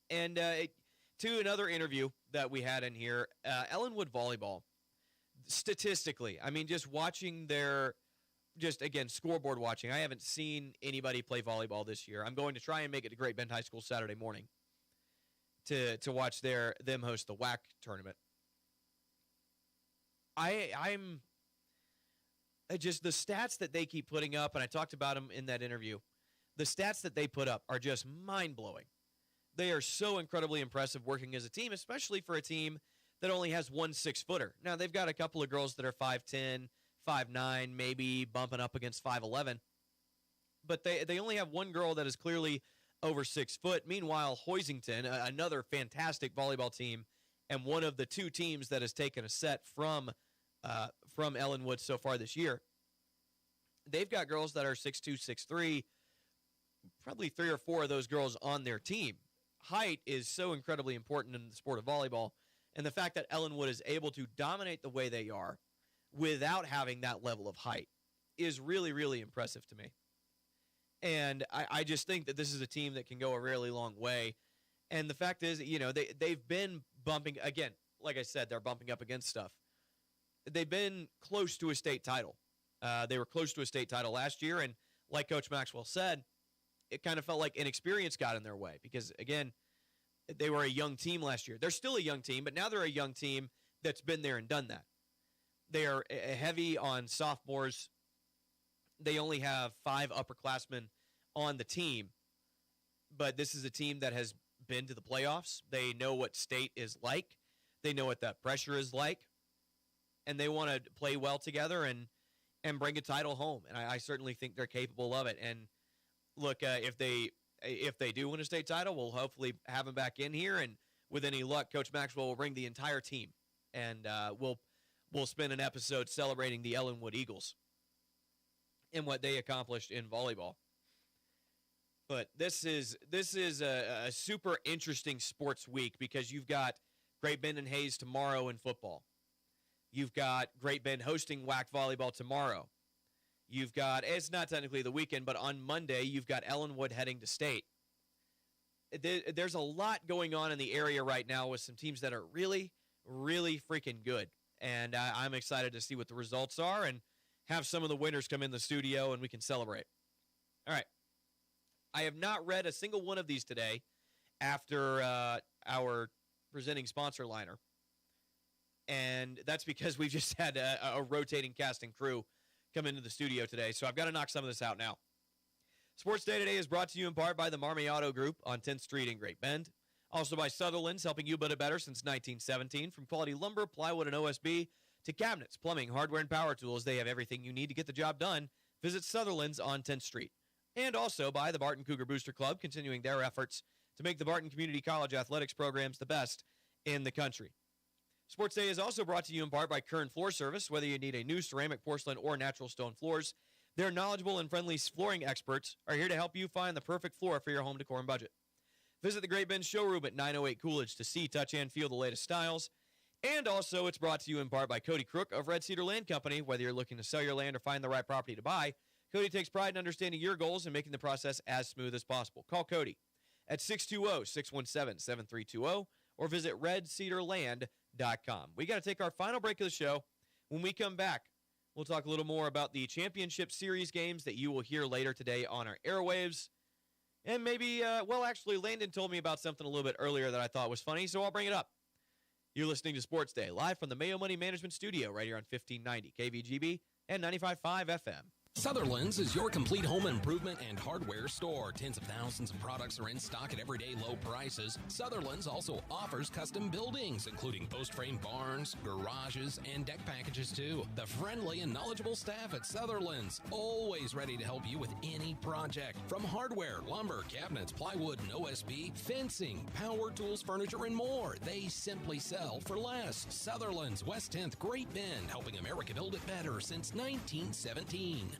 And to another interview that we had in here, Ellenwood Volleyball, statistically, I mean, just watching again, scoreboard watching, I haven't seen anybody play volleyball this year. I'm going to try and make it to Great Bend High School Saturday morning to watch them host the WAC tournament. I'm just the stats that they keep putting up, and I talked about them in that interview. The stats that they put up are just mind-blowing. They are so incredibly impressive working as a team, especially for a team that only has one 6-footer. Now, they've got a couple of girls that are 5'10", 5'9", maybe bumping up against 5'11". But they only have one girl that is clearly over 6 foot. Meanwhile, Hoisington, another fantastic volleyball team, and one of the two teams that has taken a set from Ellenwood so far this year, they've got girls that are 6'2", 6'3", probably 3 or 4 of those girls on their team. Height is so incredibly important in the sport of volleyball, and the fact that Ellenwood is able to dominate the way they are without having that level of height is really, really impressive to me. And I just think that this is a team that can go a really long way. And the fact is, they've been bumping, again, like I said, they're bumping up against stuff. They've been close to a state title. They were close to a state title last year, and like Coach Maxwell said, it kind of felt like inexperience got in their way because, again, they were a young team last year. They're still a young team, but now they're a young team that's been there and done that. They are heavy on sophomores. They only have 5 upperclassmen on the team, but this is a team that has been to the playoffs. They know what state is like. They know what that pressure is like, and they want to play well together and bring a title home. And I certainly think they're capable of it. And look, if they do win a state title, we'll hopefully have them back in here, and with any luck, Coach Maxwell will bring the entire team, and we'll spend an episode celebrating the Ellenwood Eagles and what they accomplished in volleyball. But this is a super interesting sports week because you've got Great Bend and Hayes tomorrow in football. You've got Great Bend hosting WAC volleyball tomorrow. You've got, it's not technically the weekend, but on Monday, you've got Ellenwood heading to state. There's a lot going on in the area right now with some teams that are really, really freaking good. And I'm excited to see what the results are and have some of the winners come in the studio and we can celebrate. All right. I have not read a single one of these today after our presenting sponsor liner. And that's because we've just had a rotating cast and crew come into the studio today. So I've got to knock some of this out now. Sports Day today is brought to you in part by the Marmy Auto Group on 10th Street in Great Bend. Also by Sutherland's, helping you build it better since 1917. From quality lumber, plywood, and OSB to cabinets, plumbing, hardware, and power tools, they have everything you need to get the job done. Visit Sutherland's on 10th Street. And also by the Barton Cougar Booster Club, continuing their efforts to make the Barton Community College athletics programs the best in the country. Sports Day is also brought to you in part by Kern Floor Service. Whether you need a new ceramic, porcelain, or natural stone floors, their knowledgeable and friendly flooring experts are here to help you find the perfect floor for your home decor and budget. Visit the Great Bend showroom at 908 Coolidge to see, touch, and feel the latest styles. And also, it's brought to you in part by Cody Crook of Red Cedar Land Company. Whether you're looking to sell your land or find the right property to buy, Cody takes pride in understanding your goals and making the process as smooth as possible. Call Cody at 620-617-7320 or visit redcedarland.com. We got to take our final break of the show. When we come back, we'll talk a little more about the championship series games that you will hear later today on our airwaves. And maybe, actually, Landon told me about something a little bit earlier that I thought was funny, so I'll bring it up. You're listening to Sports Day, live from the Mayo Money Management Studio right here on 1590 KVGB and 95.5 FM.
Sutherland's is your complete home improvement and hardware store. Tens of thousands of products are in stock at everyday low prices. Sutherland's also offers custom buildings, including post-frame barns, garages, and deck packages too. The friendly and knowledgeable staff at Sutherland's, always ready to help you with any project. From hardware, lumber, cabinets, plywood, and OSB, fencing, power tools, furniture, and more. They simply sell for less. Sutherland's, West 10th, Great Bend, helping America build it better since 1917.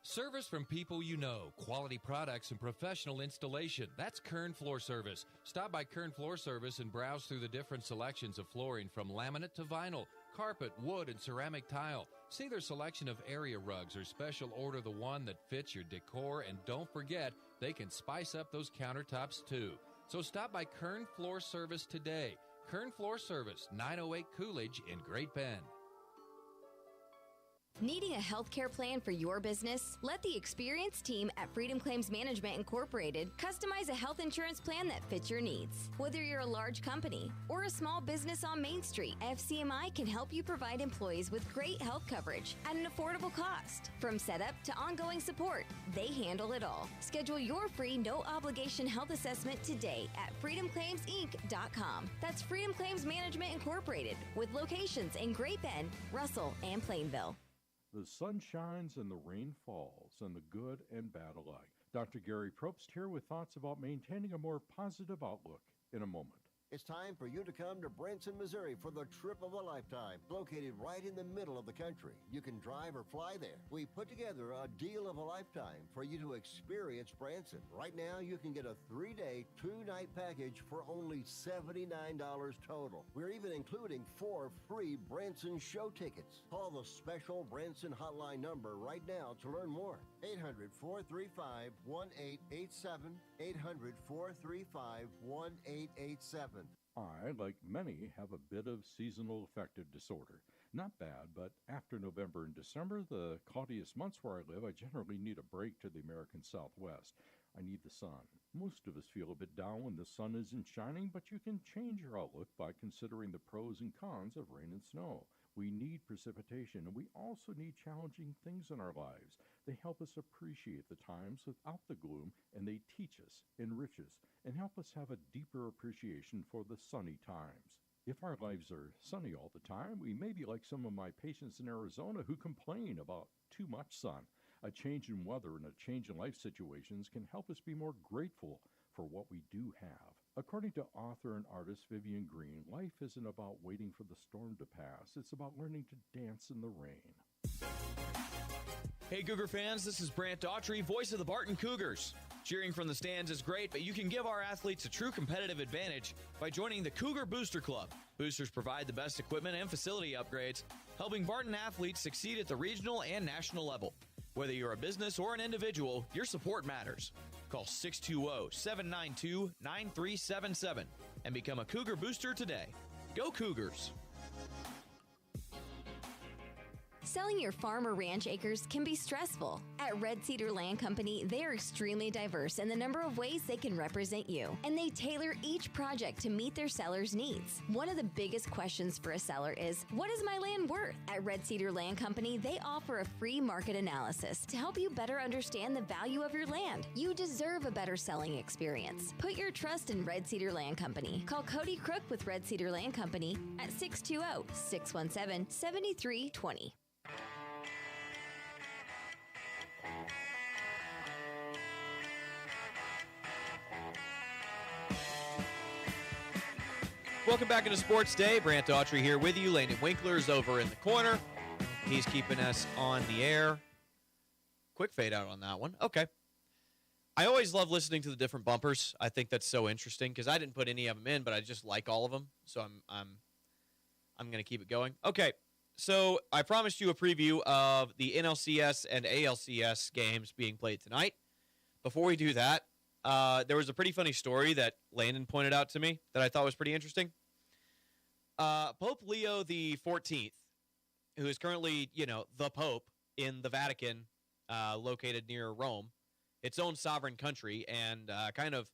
Service from people you know, quality products and professional installation. That's Kern Floor Service. Stop by Kern Floor Service and browse through the different selections of flooring from laminate to vinyl, carpet, wood, and ceramic tile. See their selection of area rugs or special order the one that fits your decor, and don't forget, they can spice up those countertops too. So stop by Kern Floor Service today. Kern Floor Service, 908 Coolidge in Great Bend.
Needing a healthcare plan for your business? Let the experienced team at Freedom Claims Management Incorporated customize a health insurance plan that fits your needs. Whether you're a large company or a small business on Main Street, FCMI can help you provide employees with great health coverage at an affordable cost. From setup to ongoing support, they handle it all. Schedule your free no-obligation health assessment today at freedomclaimsinc.com. That's Freedom Claims Management Incorporated, with locations in Great Bend, Russell, and Plainville.
The sun shines and the rain falls, and the good and bad alike. Dr. Gary Probst here with thoughts about maintaining a more positive outlook in a moment.
It's time for you to come to Branson, Missouri for the trip of a lifetime. Located right in the middle of the country. You can drive or fly there. We put together a deal of a lifetime for you to experience Branson. Right now, you can get a 3-day, 2-night package for only $79 total. We're even including 4 free Branson show tickets. Call the special Branson hotline number right now to learn more. 800-435-1887. 800-435-1887.
I, like many, have a bit of seasonal affective disorder. Not bad, but after November and December, the cloudiest months where I live, I generally need a break to the American Southwest. I need the sun. Most of us feel a bit down when the sun isn't shining, but you can change your outlook by considering the pros and cons of rain and snow. We need precipitation, and we also need challenging things in our lives. They help us appreciate the times without the gloom, and they teach us, enrich us, and help us have a deeper appreciation for the sunny times. If our lives are sunny all the time, we may be like some of my patients in Arizona who complain about too much sun. A change in weather and a change in life situations can help us be more grateful for what we do have. According to author and artist Vivian Green, life isn't about waiting for the storm to pass. It's about learning to dance in the rain.
Hey, Cougar fans, this is Brant Daughtry, voice of the Barton Cougars. Cheering from the stands is great, but you can give our athletes a true competitive advantage by joining the Cougar Booster Club. Boosters provide the best equipment and facility upgrades, helping Barton athletes succeed at the regional and national level. Whether you're a business or an individual, your support matters. Call 620-792-9377 and become a Cougar Booster today. Go Cougars!
Selling your farm or ranch acres can be stressful. At Red Cedar Land Company, they are extremely diverse in the number of ways they can represent you, and they tailor each project to meet their seller's needs. One of the biggest questions for a seller is, what is my land worth? At Red Cedar Land Company, they offer a free market analysis to help you better understand the value of your land. You deserve a better selling experience. Put your trust in Red Cedar Land Company. Call Cody Crook with Red Cedar Land Company at 620-617-7320.
Welcome back into Sports Day. Brant Daughtry here with you. Landon Winkler is over in the corner. He's keeping us on the air. Quick fade out on that one. Okay. I always love listening to the different bumpers. I think that's so interesting because I didn't put any of them in, but I just like all of them. So I'm going to keep it going. Okay. So I promised you a preview of the NLCS and ALCS games being played tonight. before we do that, there was a pretty funny story that Landon pointed out to me that I thought was pretty interesting. Pope Leo the 14th, who is currently, the Pope in the Vatican, located near Rome, its own sovereign country, and kind of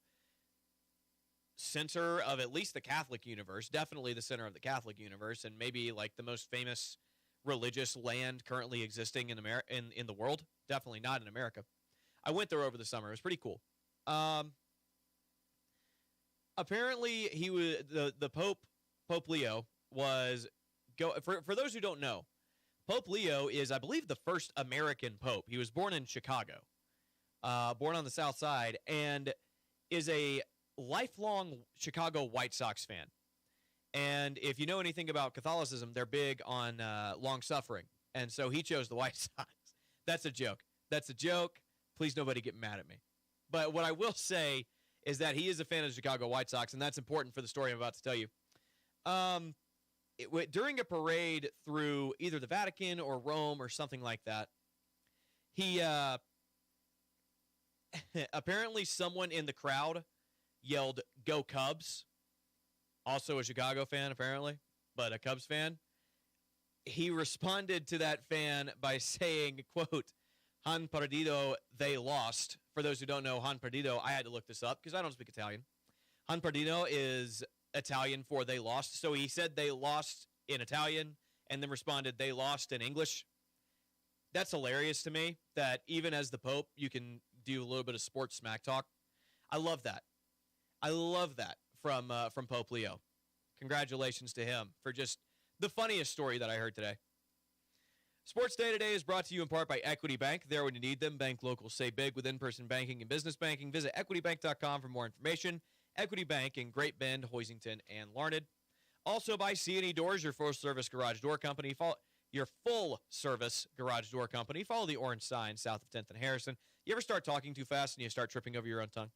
center of at least the Catholic universe, definitely the center of the Catholic universe, and maybe like the most famous religious land currently existing in in the world. Definitely not in America. I went there over the summer. It was pretty cool. Apparently, he was the Pope Leo was for those who don't know, Pope Leo is, I believe, the first American pope. He was born in Chicago, born on the South Side, and is a lifelong Chicago White Sox fan. And if you know anything about Catholicism, they're big on long suffering, and so he chose the White Sox. That's a joke. That's a joke. Please, nobody get mad at me. But what I will say is that he is a fan of the Chicago White Sox, and that's important for the story I'm about to tell you. During a parade through either the Vatican or Rome or something like that, he apparently someone in the crowd yelled, "Go Cubs." Also a Chicago fan, apparently, but a Cubs fan. He responded to that fan by saying, quote, "Han perdido, they lost." For those who don't know, Han perdido, I had to look this up because I don't speak Italian. Han perdido is Italian for they lost. So he said they lost in Italian and then responded they lost in English. That's hilarious to me that even as the Pope, you can do a little bit of sports smack talk. I love that. I love that from Pope Leo. Congratulations to him for just the funniest story that I heard today. Sports Day today is brought to you in part by Equity Bank. There when you need them. Bank local, say big with in-person banking and business banking. Visit equitybank.com for more information. Equity Bank in Great Bend, Hoisington, and Larned. Also by C&E Doors, your full-service garage door company. Your full-service garage door company. Follow the orange sign south of 10th and Harrison. You ever start talking too fast and you start tripping over your own tongue?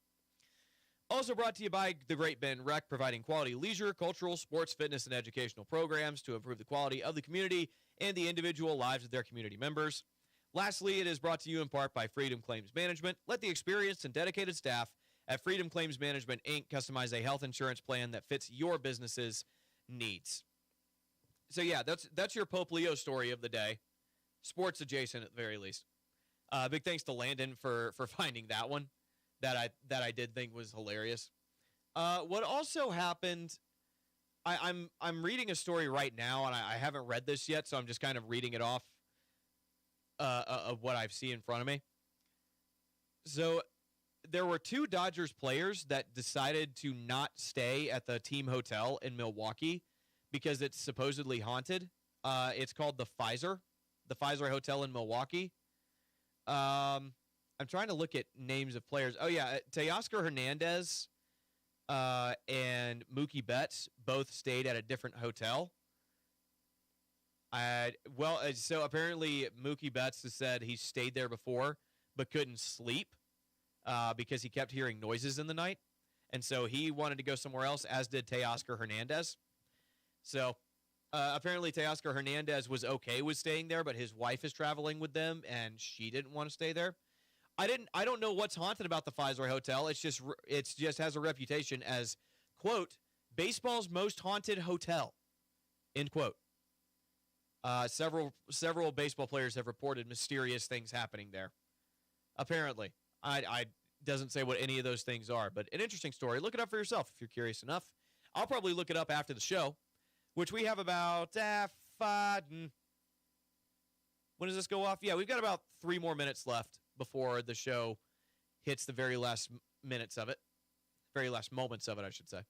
Also brought to you by the Great Bend Rec, providing quality leisure, cultural, sports, fitness, and educational programs to improve the quality of the community and the individual lives of their community members. Lastly, it is brought to you in part by Freedom Claims Management. Let the experienced and dedicated staff at Freedom Claims Management, Inc. customize a health insurance plan that fits your business's needs. So, yeah, that's your Pope Leo story of the day. Sports adjacent at the very least. Big thanks to Landon for finding that one that I did think was hilarious. What also happened, I'm reading a story right now, and I haven't read this yet, so I'm just kind of reading it off of what I've seen in front of me. So there were two Dodgers players that decided to not stay at the team hotel in Milwaukee because it's supposedly haunted. It's called the Pfizer Hotel in Milwaukee. I'm trying to look at names of players. Oh, yeah, Teoscar Hernandez and Mookie Betts both stayed at a different hotel. So apparently Mookie Betts has said he stayed there before but couldn't sleep because he kept hearing noises in the night. And so he wanted to go somewhere else, as did Teoscar Hernandez. So apparently Teoscar Hernandez was okay with staying there, but his wife is traveling with them, and she didn't want to stay there. I don't know what's haunted about the Pfizer Hotel. It just has a reputation as, quote, baseball's most haunted hotel, end quote. Several baseball players have reported mysterious things happening there. Apparently, I doesn't say what any of those things are, but an interesting story. Look it up for yourself if you're curious enough. I'll probably look it up after the show, which we have about when does this go off? Yeah, we've got about 3 more minutes left before the show hits the very last moments of it, I should say.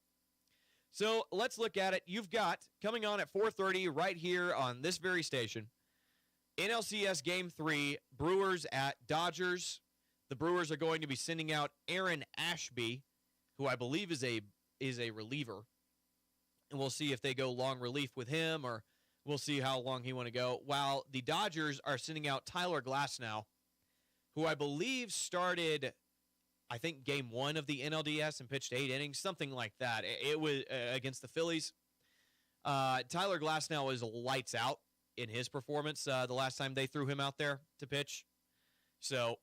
So let's look at it. You've got, coming on at 4:30 right here on this very station, NLCS Game 3, Brewers at Dodgers. The Brewers are going to be sending out Aaron Ashby, who I believe is a reliever. And we'll see if they go long relief with him, or we'll see how long he want to go. While the Dodgers are sending out Tyler Glasnow, who I believe started, I think, Game 1 of the NLDS and pitched 8 innings, something like that. It was against the Phillies. Tyler Glasnow was lights out in his performance the last time they threw him out there to pitch. So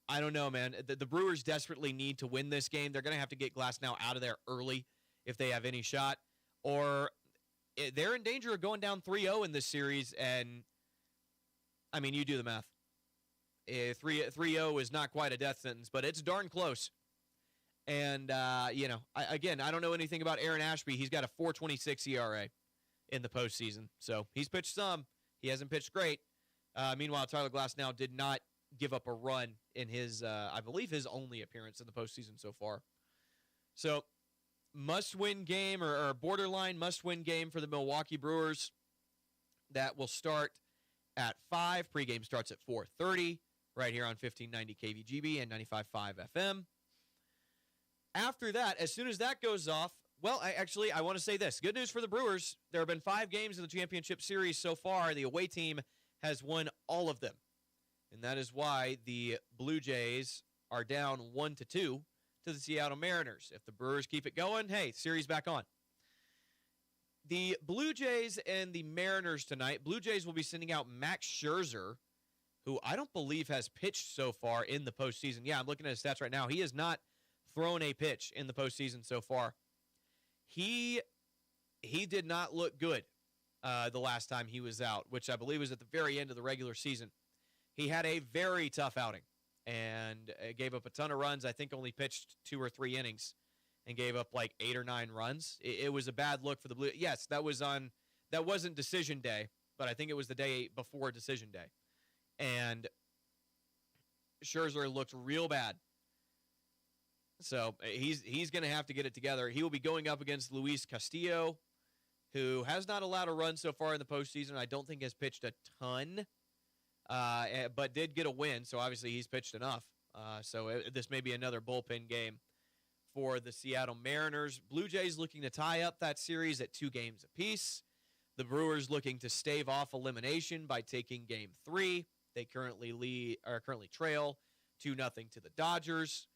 I don't know, man. The Brewers desperately need to win this game. They're going to have to get Glasnow out of there early if they have any shot, or they're in danger of going down 3-0 in this series. And I mean, you do the math. 3-0 is not quite a death sentence, but it's darn close. And, I don't know anything about Aaron Ashby. He's got a 4.26 ERA in the postseason. So he's pitched some. He hasn't pitched great. Meanwhile, Tyler Glasnow did not give up a run in his, I believe, his only appearance in the postseason so far. So must-win game or borderline must-win game for the Milwaukee Brewers. That will start at 5. Pregame starts at 4:30 right here on 1590 KVGB and 95.5 FM. After that, as soon as that goes off, well, I want to say this. Good news for the Brewers. There have been 5 games in the championship series so far. The away team has won all of them. And that is why the Blue Jays are down 1-2 to the Seattle Mariners. If the Brewers keep it going, hey, series back on. The Blue Jays and the Mariners tonight. Blue Jays will be sending out Max Scherzer, who I don't believe has pitched so far in the postseason. Yeah, I'm looking at his stats right now. He has not thrown a pitch in the postseason so far. He did not look good the last time he was out, which I believe was at the very end of the regular season. He had a very tough outing and gave up a ton of runs. I think only pitched 2 or 3 innings and gave up like 8 or 9 runs. It was a bad look for the Blue. Yes, that wasn't decision day, but I think it was the day before decision day. And Scherzer looked real bad. So he's going to have to get it together. He will be going up against Luis Castillo, who has not allowed a run so far in the postseason. I don't think has pitched a ton, but did get a win. So obviously he's pitched enough. So this may be another bullpen game for the Seattle Mariners. Blue Jays looking to tie up that series at 2 games apiece. The Brewers looking to stave off elimination by taking Game 3. They currently trail 2-0 to the Dodgers.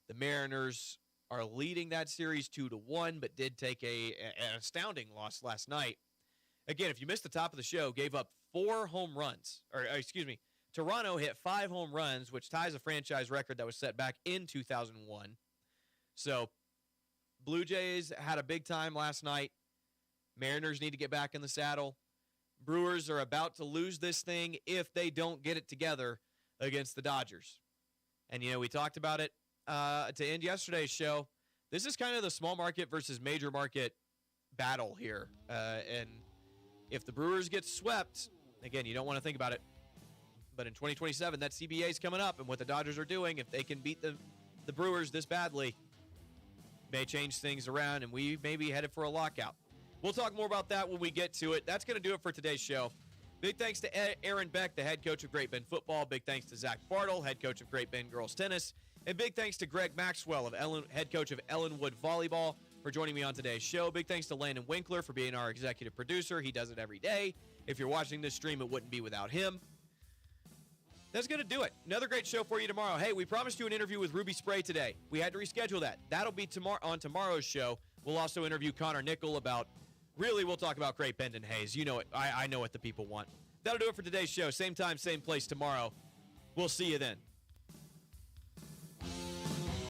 The Mariners are leading that series 2-1, but did take an astounding loss last night. Again, if you missed the top of the show, gave up 4 home runs. Toronto hit 5 home runs, which ties a franchise record that was set back in 2001. So, Blue Jays had a big time last night. Mariners need to get back in the saddle. Brewers are about to lose this thing if they don't get it together against the Dodgers. And, we talked about it to end yesterday's show. This is kind of the small market versus major market battle here. And if the Brewers get swept, again, you don't want to think about it, but in 2027, that CBA is coming up, and what the Dodgers are doing, if they can beat the Brewers this badly, may change things around, and we may be headed for a lockout. We'll talk more about that when we get to it. That's going to do it for today's show. Big thanks to Aaron Beck, the head coach of Great Bend Football. Big thanks to Zach Bartle, head coach of Great Bend Girls Tennis. And big thanks to Greg Maxwell, head coach of Ellenwood Volleyball, for joining me on today's show. Big thanks to Landon Winkler for being our executive producer. He does it every day. If you're watching this stream, it wouldn't be without him. That's going to do it. Another great show for you tomorrow. Hey, we promised you an interview with Ruby Spray today. We had to reschedule that. That'll be on tomorrow's show. We'll also interview Connor Nickel about, really, we'll talk about Great Bend and Hayes. You know it. I know what the people want. That'll do it for today's show. Same time, same place tomorrow. We'll see you then.